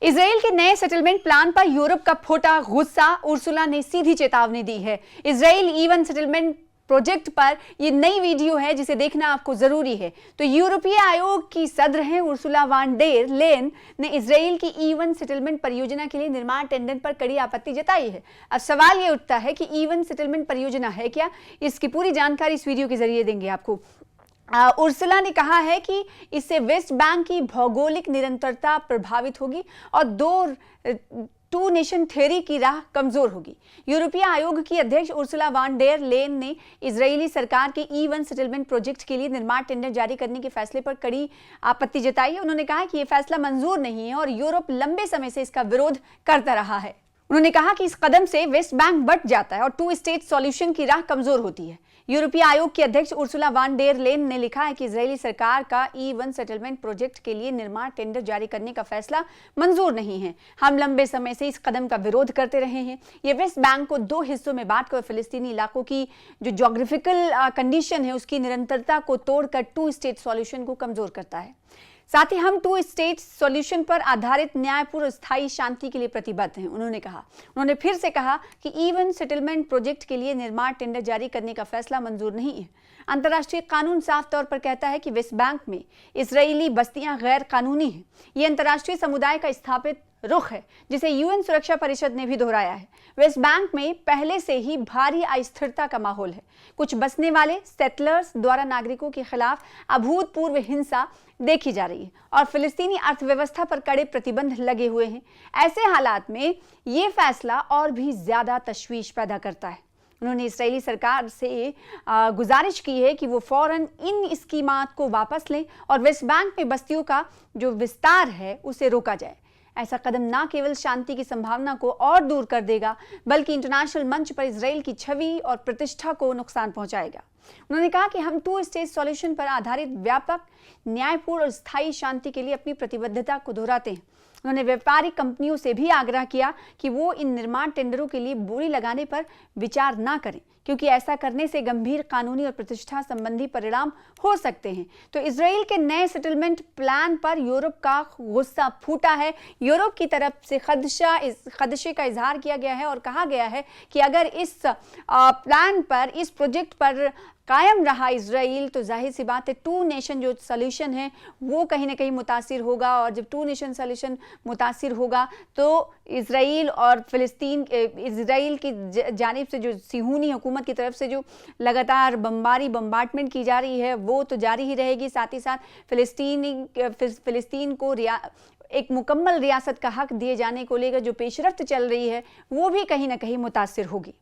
Israel के नए settlement plan पर यूरोप का फूटा गुस्सा। उर्सुला ने सीधी चेतावनी दी है। इजराइल E1 सेटलमेंट प्रोजेक्ट पर यह नई वीडियो है जिसे देखना आपको जरूरी है। तो यूरोपीय आयोग की सदर हैं उर्सुला वान डेर लेन ने इजराइल की E1 सेटलमेंट परियोजना के लिए निर्माण टेंडर पर कड़ी आपत्ति जताई है। अब सवाल यह उठता है कि E1 सेटलमेंट परियोजना है क्या? इसकी पूरी जानकारी इस वीडियो के जरिए देंगे आपको। उर्सुला ने कहा है कि इससे वेस्ट बैंक की भौगोलिक निरंतरता प्रभावित होगी और टू नेशन थ्योरी की राह कमजोर होगी। यूरोपीय आयोग की अध्यक्ष उर्सुला वान डेर लेन ने इजरायली सरकार के E1 सेटलमेंट प्रोजेक्ट के लिए निर्माण टेंडर जारी करने के फैसले पर कड़ी आपत्ति जताई है। उन्होंने कहा कि यह फैसला मंजूर नहीं है और यूरोप लंबे समय से इसका विरोध करता रहा है। उन्होंने कहा कि इस कदम से वेस्ट बैंक बंट जाता है और टू स्टेट सॉल्यूशन की राह कमजोर होती है। यूरोपीय आयोग की अध्यक्ष उर्सुला वान डेर लेन ने लिखा है कि इजरायली सरकार का E1 सेटलमेंट प्रोजेक्ट के लिए निर्माण टेंडर जारी करने का फैसला मंजूर नहीं है। हम लंबे समय से इस कदम का विरोध करते रहे हैं। ये वेस्ट बैंक को दो हिस्सों में बांटकर फिलिस्तीनी इलाकों की जो ज्योग्राफिकल कंडीशन है उसकी निरंतरता को तोड़कर टू स्टेट सॉल्यूशन को कमजोर करता है। साथ ही हम टू स्टेट सॉल्यूशन पर आधारित न्यायपूर्ण स्थायी शांति के लिए प्रतिबद्ध हैं, उन्होंने फिर से कहा कि E1 सेटलमेंट प्रोजेक्ट के लिए निर्माण टेंडर जारी करने का फैसला मंजूर नहीं है। अंतर्राष्ट्रीय कानून साफ तौर पर कहता है कि वेस्ट बैंक में इजरायली बस्तियां गैर कानूनी हैं। ये अंतर्राष्ट्रीय समुदाय का स्थापित रुख है जिसे UN सुरक्षा परिषद ने भी दोहराया है। वेस्ट बैंक में पहले से ही भारी अस्थिरता का माहौल है। कुछ बसने वाले सेटलर्स द्वारा नागरिकों के खिलाफ अभूतपूर्व हिंसा देखी जा रही है और फिलिस्तीनी अर्थव्यवस्था पर कड़े प्रतिबंध लगे हुए हैं। ऐसे हालात में ये फैसला और भी ज्यादा तशवीश पैदा करता है। उन्होंने इजरायली सरकार से गुजारिश की है कि वो फौरन इन स्कीमात को वापस लें और वेस्ट बैंक में बस्तियों का जो विस्तार है उसे रोका जाए। ऐसा कदम न केवल शांति की संभावना को और दूर कर देगा बल्कि इंटरनेशनल मंच पर इजराइल की छवि और प्रतिष्ठा को नुकसान पहुंचाएगा। उन्होंने कहा कि हम टू स्टेट सॉल्यूशन पर आधारित व्यापक न्यायपूर्ण और स्थायी शांति के लिए अपनी प्रतिबद्धता को दोहराते हैं। उन्होंने व्यापारिक कंपनियों से भी आग्रह किया कि वो इन निर्माण टेंडरों के लिए बोली लगाने पर विचार न करें क्योंकि ऐसा करने से गंभीर कानूनी और प्रतिष्ठा संबंधी परिणाम हो सकते हैं। तो इजराइल के नए सेटलमेंट प्लान पर यूरोप का गुस्सा फूटा है। यूरोप की तरफ से खदशे का इजहार किया गया है और कहा गया है कि अगर इस प्लान पर, इस प्रोजेक्ट पर कायम रहा इजराइल तो जाहिर सी बात है टू नेशन जो सोल्यूशन है वो कहीं ना कहीं मुतासिर होगा और जब टू नेशन सोल्यूशन मुतासिर होगा तो इजराइल और फिलिस्तीन, इजराइल की जानिब से जो सिहूनी हुकूमत की तरफ से जो लगातार बम्बार्टमेंट की जा रही है वो तो जारी ही रहेगी। साथ ही साथ फिलिस्तीन को एक मुकम्मल रियासत का हक दिए जाने को लेकर जो पेशरफ्त चल रही है वो भी कहीं ना कहीं मुतासिर होगी।